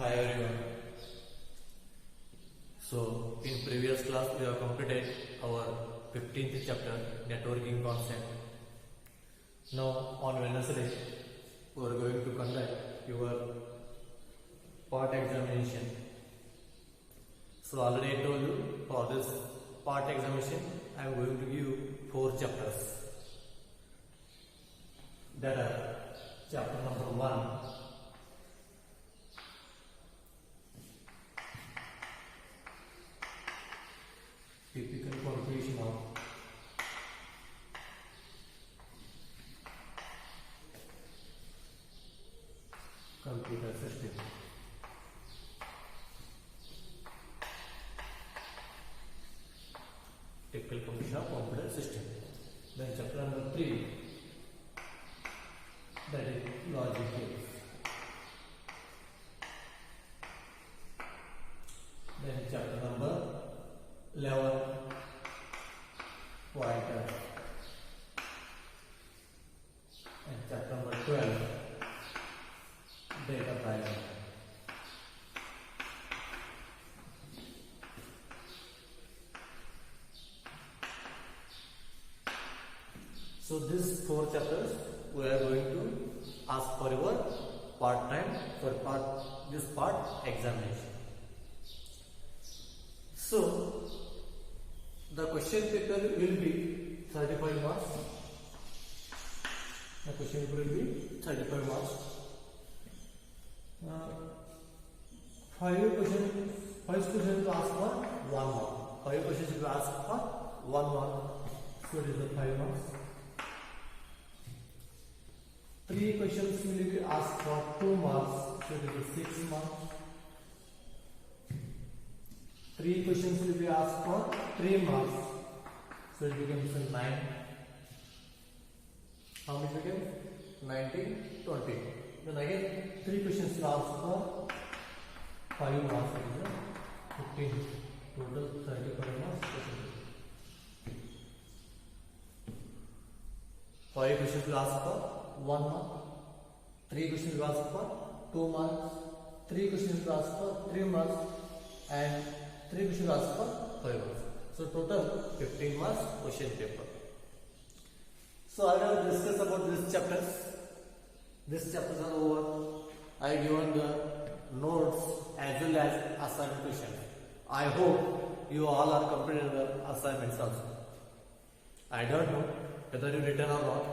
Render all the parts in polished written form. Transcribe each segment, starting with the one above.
Hi everyone. So in previous class we have completed our 15th chapter networking concept. Now on Wednesday we are going to conduct your part examination. So already I told you for this part examination I am going to give you 4 chapters. That are chapter number 1. Typical configuration of computer system. Typical configuration of computer system. Then chapter number 3, that is logic gates. Then chapter number 11, pointer, and chapter number 12, data type. So these 4 chapters we are going to ask for your this part examination. So the question paper will be 35 marks. The question paper will be 35 marks. 5 questions. First question will ask for 1 mark. 5 questions will ask for 1 mark. So it is the 5 marks. 3 questions will be asked for 2 marks. So it is the 6 marks. 3 questions will be asked for 3 marks. So it becomes 9. How much becomes? 19, 20. Then again 3 questions will ask for 5 marks. That is 15. Total 35 marks. 5 questions will ask for 1 mark. 3 questions will ask for 2 marks. 3 questions will ask for 3 marks. And 3 questions asked for 5 marks. So total 15 marks question paper. So I will discuss about these chapters. These chapters are over. I have given the notes as well as assignment questions. I hope you all are completed the assignments also. I don't know whether you written or not,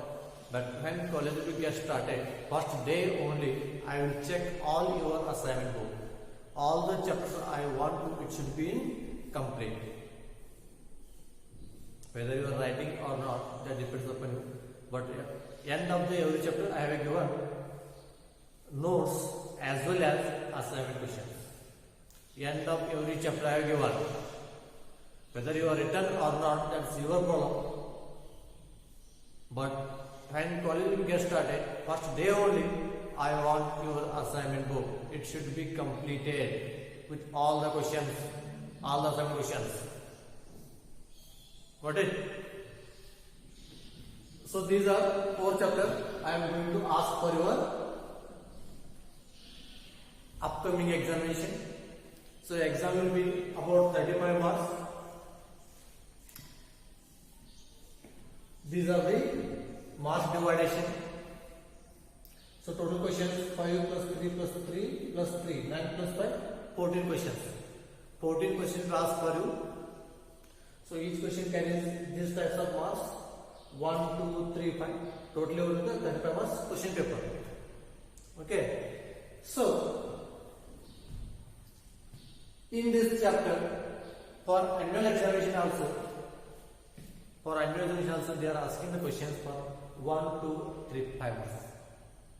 but when college will get started, first day only I will check all your assignment book. All the chapters I want to, it should be in complete. Whether you are writing or not, that depends upon you. But end of the every chapter I have given notes as well as assignment questions. End of every chapter I have given. Whether you are written or not, that's your problem. But when college will get started, first day only I want your assignment book. It should be completed with all the questions, all the assignment questions. Got it? So these are 4 chapters I am going to ask for your upcoming examination. So exam will be about 35 marks. These are the marks dividation. So total questions 5 plus 3 plus 3 plus 3, 9 plus 5, 14 questions. 14 questions asked for you. So each question carries these types of marks 1, 2, 3, 5. Totally over the 35 marks question paper. Okay. So in this chapter, for annual examination also, they are asking the questions for 1, 2, 3, 5 marks.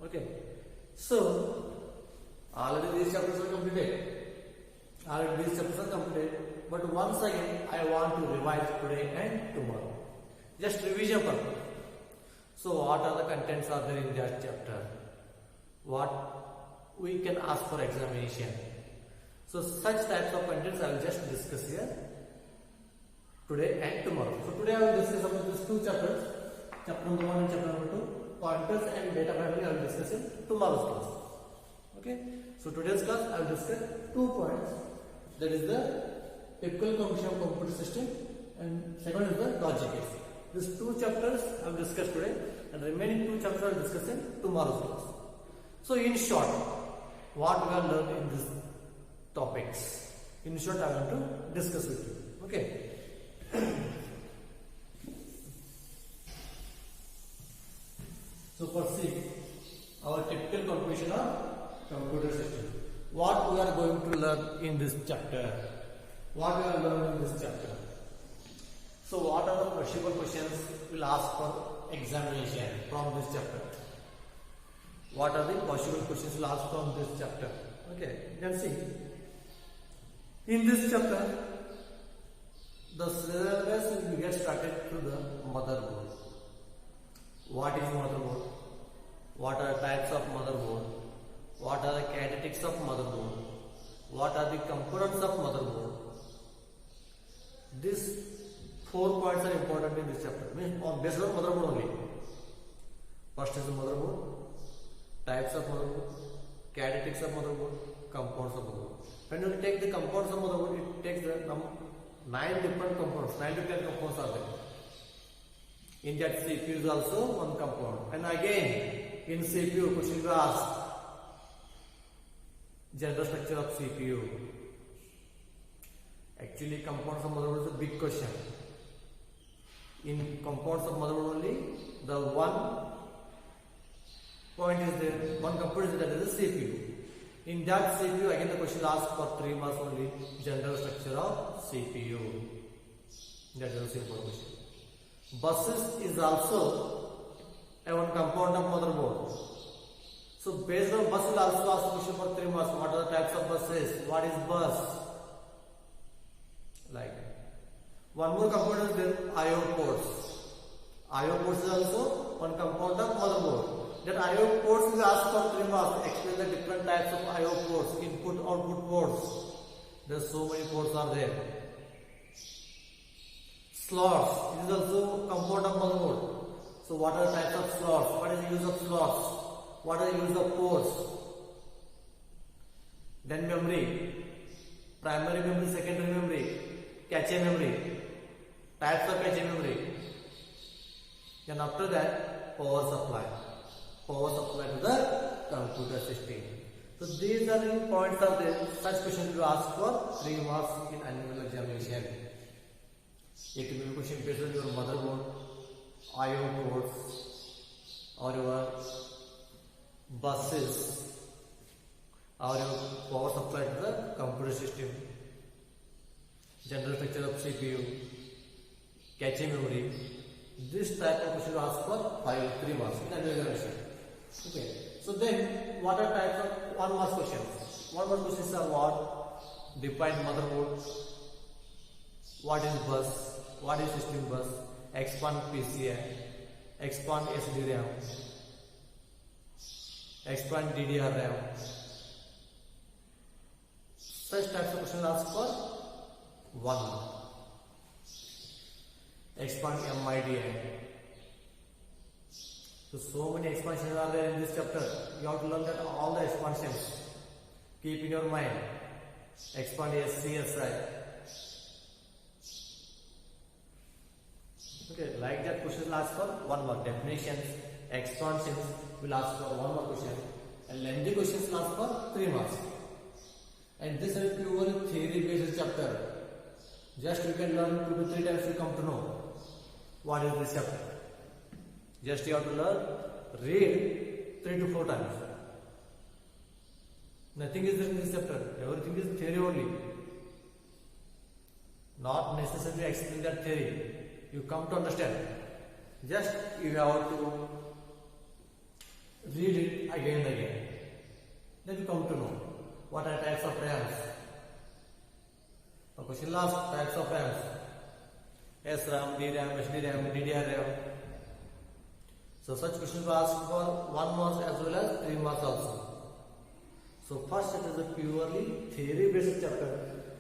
Okay, so already these chapters are completed. But once again, I want to revise today and tomorrow. Just revision purpose. So what are the contents are there in that chapter? What we can ask for examination. So such types of contents I will just discuss here today and tomorrow. So today I will discuss about these 2 chapters, chapter number 1 and chapter number 2. Pointers and data family I will discuss in tomorrow's class. Okay. So today's class I will discuss 2 points. That is the typical computation of computer system, and second is the logic gates. These 2 chapters I will discuss today, and remaining 2 chapters I will discuss in tomorrow's class. So in short, what we have learned in these topics, in short I want to discuss with you. Okay. So first see our typical computation of computer system. What we are going to learn in this chapter? What we are learning in this chapter? So what are the possible questions we'll ask for examination from this chapter? What are the possible questions we'll ask from this chapter? Okay, you can see. In this chapter, the syllabus will get started to the motherboard. What is motherboard? What are types of motherboard? What are the characteristics of motherboard? What are the components of motherboard? These 4 points are important in this chapter. Means based on motherboard only. First is the motherboard, types of motherboard, characteristics of motherboard, components of motherboard. When you take the components of motherboard, it takes the 9 different components. 9 to 10 components are there. In that CPU is also one component. And again, in CPU, question will ask general structure of CPU. Actually, components of motherboard is a big question. In components of motherboard only, the one point is there, one component is there, that is the CPU. In that CPU, again the question asks for 3 marks only, general structure of CPU. That is a simple question. Buses is also a one component of motherboard. So based on bus will also ask question for 3 marks. What are the types of buses? What is bus? Like one more component is there, I/O ports. I/O ports is also one component of motherboard. That I/O ports will ask for 3 marks. Explain the different types of I/O ports, input, output ports. There are so many ports are there. Slots, it is also component of motherboard. So what are the types of slots? What is the use of slots? What are the use of ports? Then memory, primary memory, secondary memory, cache memory, types of cache memory. Then after that, power supply to the computer system. So these are the points of the such questions you ask for 3 marks in annual examination. It will be question based on your motherboard, I/O ports, or your buses, or your power supply to the computer system, general structure of CPU, cache memory. This type of question you ask for 3 marks in annual examination. Okay. So then, what are types of 1 mark questions? 1 mark questions are what? Define motherboard. What is bus? What is system bus? Expand PCI, expand SDRAM, expand DDR-RAM. Such types of questions asked for 1 mark. Expand MIDI. So many expansions are there in this chapter. You have to learn that all the expansions. Keep in your mind. Expand SCSI. Okay, like that question will ask for 1 mark. Definitions, expansions will ask for 1 mark question, and lengthy questions will ask for 3 marks. And this is a pure theory based chapter. Just you can learn 2 to 3 times you come to know what is this chapter. Just you have to learn, read 3 to 4 times. Nothing is there in this chapter. Everything is theory only. Not necessarily explain that theory. You come to understand. Just you have to read it again and again. Then you come to know what are types of RAMs. The question last types of RAMs. SRAM, DRAM, SDRAM, DDR-RAM. So such questions are asked for 1 mark as well as 3 marks also. So first it is a purely theory based chapter.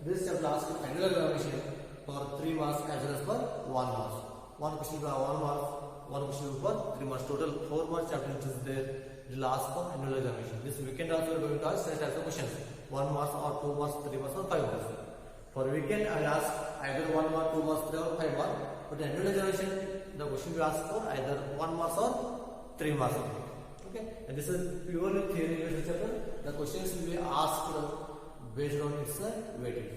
This chapter asks annual examination for 3 marks as well as for 1 mark. One question for 1 mark, one question for 3 marks. Total 4 marks chapter is there. will ask for annual examination. This weekend also we are going to ask such types of questions. 1 marks or 2 marks, 3 marks or 5 marks. For weekend I will ask either 1 mark, 2 marks, 3 or 5 marks. But annual examination, the question we ask for either 1 marks or 3 marks. Okay, and this is purely theory based chapter. The questions will be asked based on its weightage.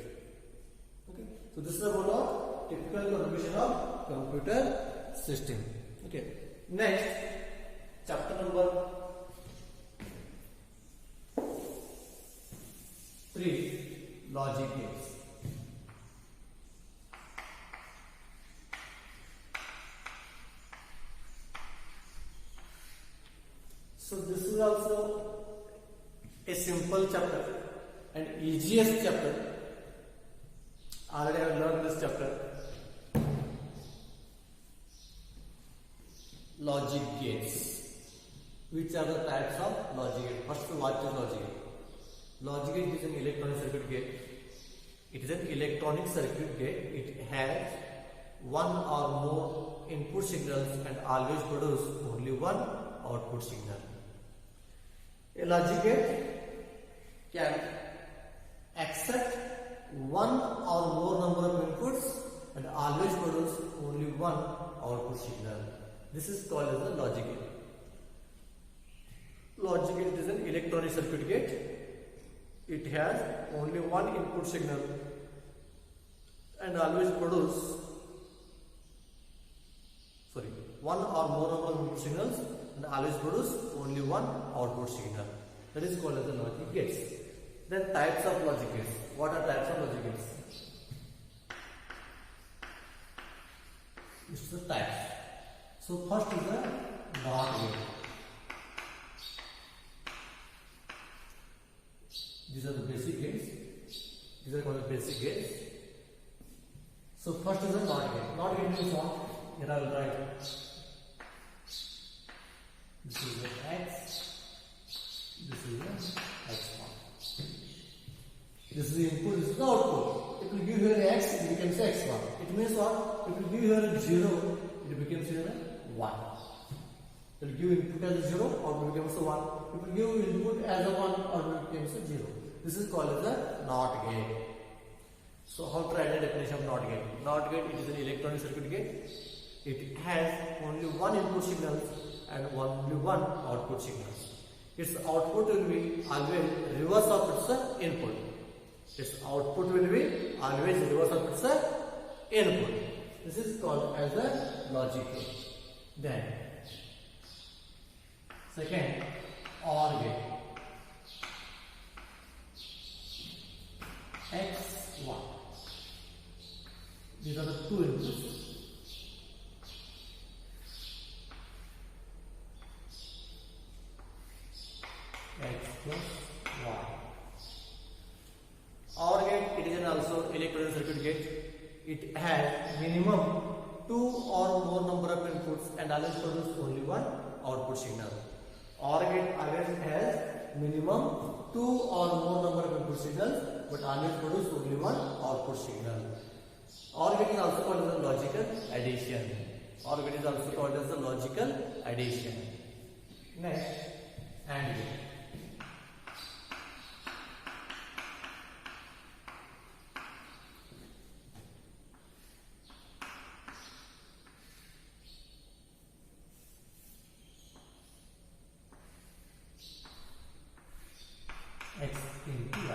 Okay, so this is about our typical contribution of computer system. Okay, next chapter number 3, logic gates. So this is also a simple chapter and easiest chapter. Already I have learned this chapter. Logic gates. Which are the types of logic gate? First, what is logic gate? Logic gate is an electronic circuit gate. It is an electronic circuit gate. It has one or more input signals and always produce only one output signal. A logic gate can accept one or more number of inputs and always produce only one output signal. This is called as a logic gate. Logic gate is an electronic circuit gate. It has only one input signal and always produce one or more number of input signals and always produce only one output signal. That is called as the logic gates. Then types of logic gates. What are types of logic gates? This is the types. So first is the NOT gate. These are the basic gates. These are called the basic gates. So first is the NOT gate. NOT gate means what? Here I will write. This is the X. This is the X1. This is the input. This is the output. It will give here X. It becomes X1. It means what? It will give here 0. It becomes here 1. It will give input as a 0, output becomes a 1. It will give input as a 1, output becomes a 0. This is called as a NOT gate. So how to write the definition of NOT gate? NOT gate, it is an electronic circuit gate. It has only one input signal and only one output signal. Its output will be always reverse of its input. Its output will be always reverse of its input. This is called as a logic gate. Then second, OR gate. X1. These are the two inputs. X plus Y. OR gate, it is also electronic circuit gate. It has minimum 2 or more number of inputs and always produces only one output signal. OR gate always has minimum 2 or more number of input signals but always produce only one output signal. OR gate is also called as the logical addition. OR gate is also called as the logical addition. Next, AND gate. X into Y.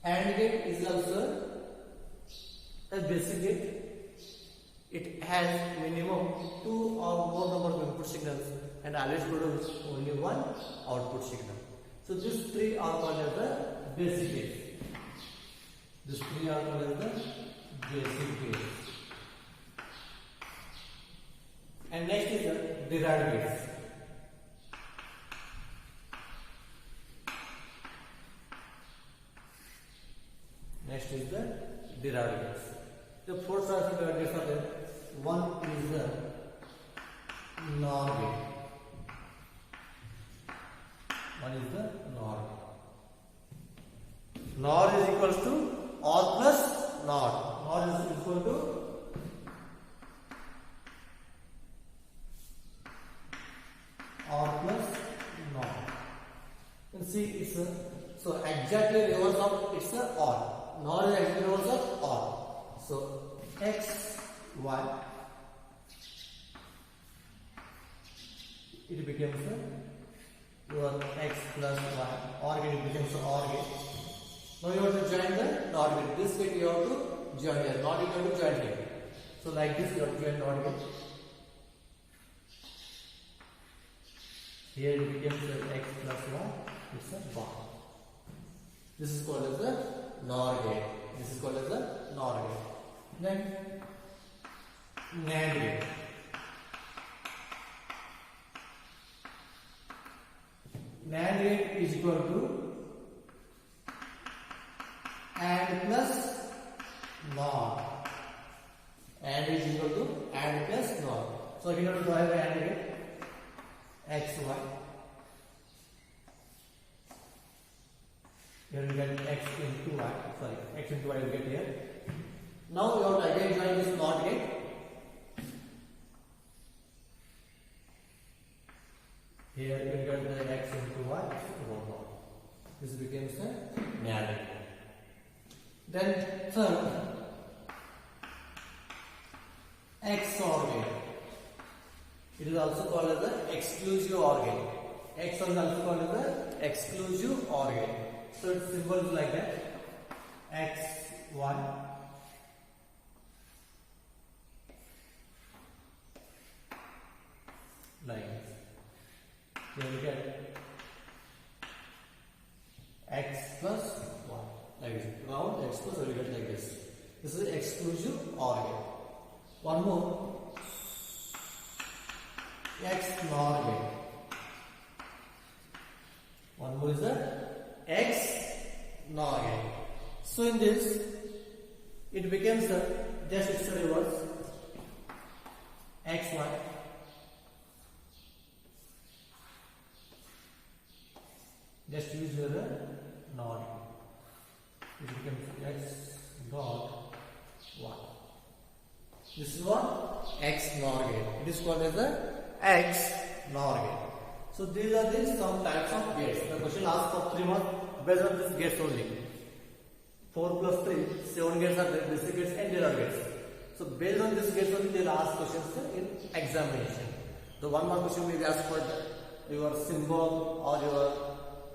AND gate is also a basic gate. It has minimum 2 or more number of input signals and always produce only one output signal. So these three are called as the basic gates. These three are called as the basic gates. And next is the derived gates. Next is the derived gates. The four types of derived gates are there. One is the NOR gate. One is the NOR. NOR is equals to OR plus NOT. NOR is equal to OR plus see it's a, so exactly reverse of it's a or. NOR is exactly reverse of or. So x, y, it becomes your x plus y, or gate becomes or gate. Now you have to join the NOR gate. This gate you have to join here, not you have to join here. So like this you have to join NOR gate. Here it becomes x plus y, it's a bar. This is called as the NOR gate. This is called as the NOR gate. Then NAND gate. NAND gate is equal to AND plus NOR. AND is equal to AND plus NOR. So again, you have to draw the AND gate. X, y. Here we get x into y. Sorry, x into y we get here. Now we have to again join this NOT gate. Here we get the x into y. This becomes a NAND gate. Then third, XOR gate. It is also called as the exclusive OR gate. XOR is also called as the exclusive OR gate. So its symbol is like that. X1 like this. Here we get x plus 1 like this. Round x plus we get like this. This is exclusive OR gate. One more. X NOR gate. One more is the X NOR gate. So in this, it becomes just it's a reverse. X1 just use your NOR. It becomes X dot 1. This is what X NOR gate. It is called as the X NOR gate. So these are some types of gates. The question asks for 3 marks based on this gates only. 4 plus 3, 7 gates are there, basic gates and error gates. So based on this gates only they will ask questions in examination. The 1 mark question may be asked for your symbol or your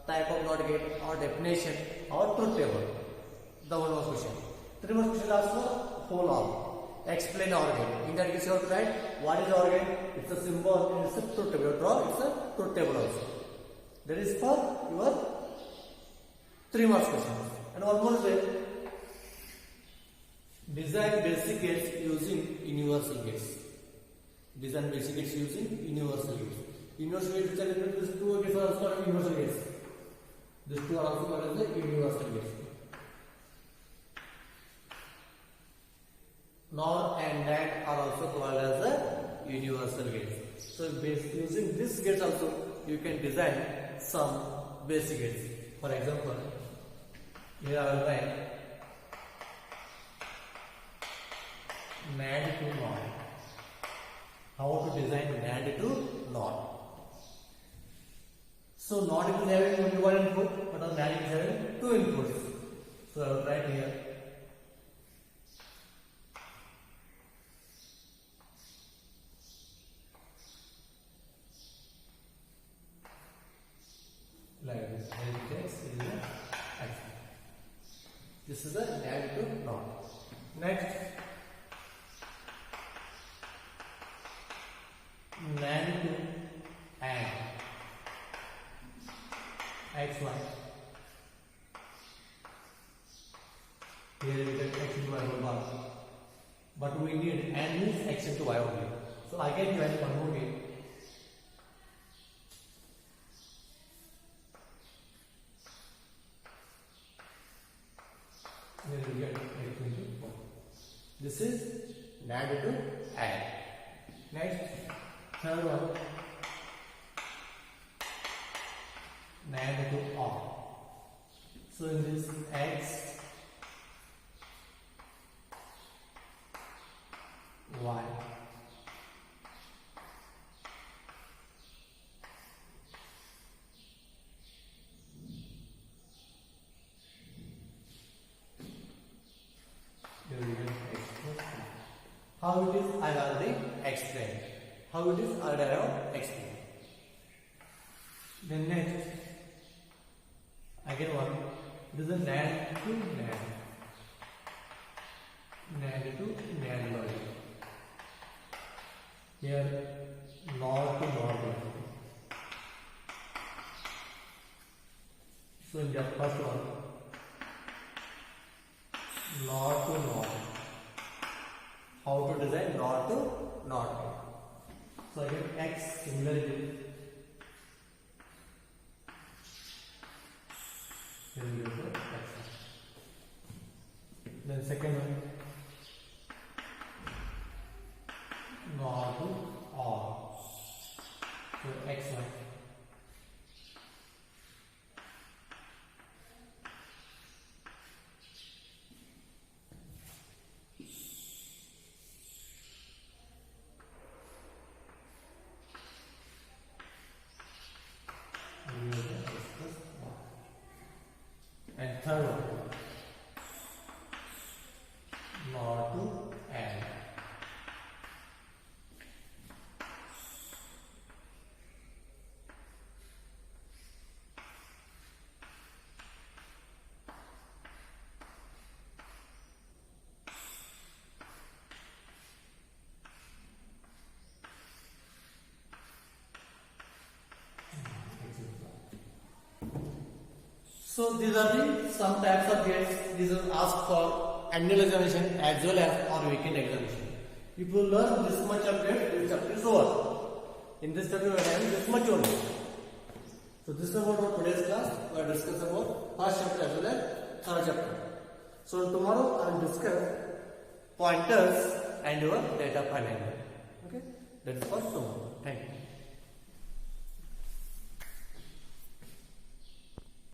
type of NOT gate or definition or truth table. The 1 mark question. 3 mark question asks for whole OR. Explain OR gate. In that case, you have to write what is OR gate. It's a symbol and it's a truth table. You draw, it's a truth table also. That is for your 3 marks questions. And one more is there. Design basic gates using universal gates. Design basic gates using universal gates. Universal gates, which are different. These 2 gates are also called universal gates. These 2 are also called as the universal gates. NOR and NAND are also called as the universal gates. So using these gates also you can design some basic gates. For example, here I will write NAND to NOR. How to design NAND to NOR. So NOR is having only 1 input, but on NAND is having 2 inputs. So I will write here like this. This is the NAND to NOR. Next, NAND to AND. X1. Here we get x into y whole bar. But we need AND means x into y only. So again, join one more gate. Here we get x into y. This is NAND to AND. Next, third one, NAND to OR. So in this x, y, explain. How it is I have explained. Then next, again one, it is a NAND to NAND. NAND to NAND logic. Here, NOR to NOR logic. So in the first one, NOR to NOR. How to design NOR to NOR. So again X similarly. Then second one, NOR to OR. So X1. And third one, NOR to AND. So these are the some types of gates. These are asked for annual examination as well as on weekend examination. If you learn this much of gates, this chapter is over. In this chapter we are having this much only. So this is about our today's class. We are discussing about first chapter as well as third chapter. So tomorrow I will discuss pointers and your data file. Okay, that is for tomorrow. Thank you.